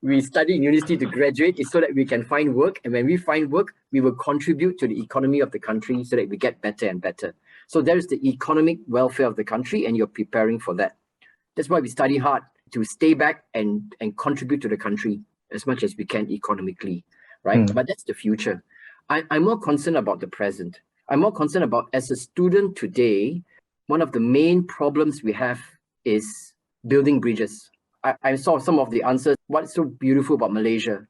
we study in university to graduate is so that we can find work. And when we find work, we will contribute to the economy of the country so that we get better and better. So there's the economic welfare of the country, and you're preparing for that. That's why we study hard, to stay back and contribute to the country as much as we can economically, right? But that's the future. I'm more concerned about the present. I'm more concerned about, as a student today, one of the main problems we have is building bridges. I saw some of the answers. What's so beautiful about Malaysia?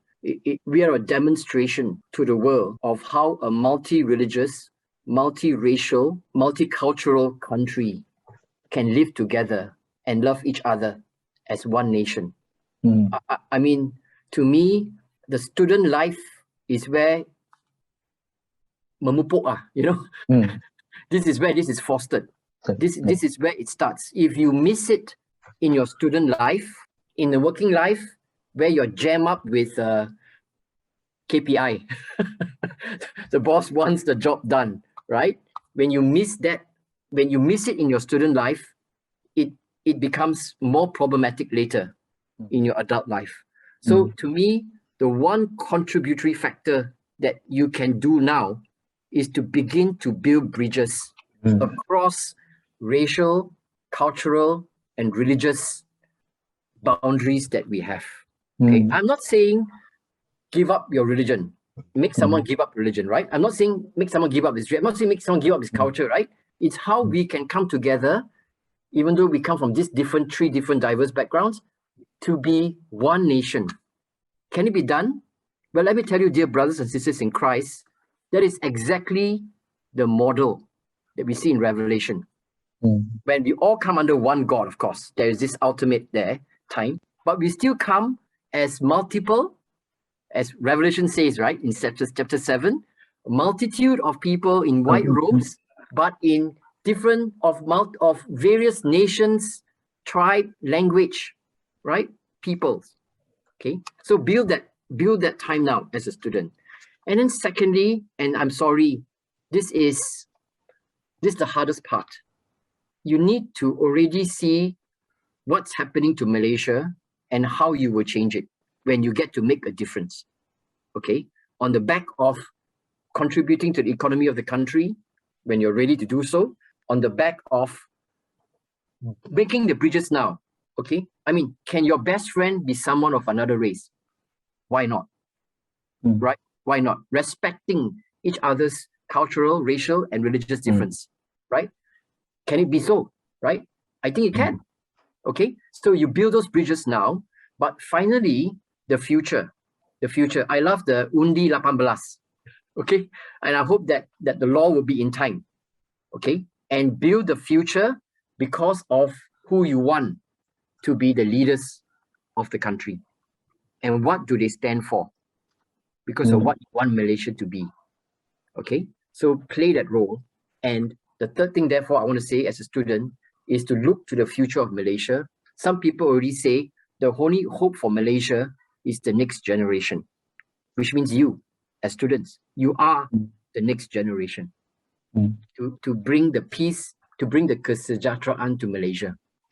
We are a demonstration to the world of how a multi-religious, multi-racial, multicultural country can live together and love each other as one nation. I mean, to me, the student life is where memupuk, this is where this is fostered. This is where it starts. If you miss it in your student life, in the working life, where you're jammed up with KPI, the boss wants the job done, right? When you miss that, when you miss it in your student life, it becomes more problematic later in your adult life. So to me, the one contributory factor that you can do now is to begin to build bridges across racial, cultural, and religious boundaries that we have. Okay, I'm not saying give up your religion, make someone give up religion, right? I'm not saying make someone give up this. I'm not saying make someone give up this culture, right? It's how we can come together, even though we come from three different diverse backgrounds, to be one nation. Can it be done? Well, let me tell you, dear brothers and sisters in Christ, that is exactly the model that we see in Revelation. When we all come under one God, of course, there is this ultimate time, but we still come as multiple, as Revelation says, right, in chapter 7, a multitude of people in white robes, but in different of various nations, tribe, language, right, peoples. Okay, so build that time now as a student. And then secondly, and I'm sorry, this is the hardest part. You need to already see what's happening to Malaysia and how you will change it when you get to make a difference. Okay, on the back of contributing to the economy of the country, when you're ready to do so, on the back of making the bridges now. Okay, I mean, can your best friend be someone of another race? Why not? Right? Why not? Respecting each other's cultural, racial, and religious difference, right? Can it be so, right? I think it can. Okay, so you build those bridges now, but finally, the future. I love the Undi 18. Okay, and I hope that the law will be in time. Okay, and build the future because of who you want to be the leaders of the country. And what do they stand for? Because of what you want Malaysia to be. Okay, so play that role. And the third thing, therefore, I want to say as a student is to look to the future of Malaysia. Some people already say the only hope for Malaysia is the next generation, which means you, as students, you are the next generation to bring the peace, to bring the kesejahteraan to Malaysia.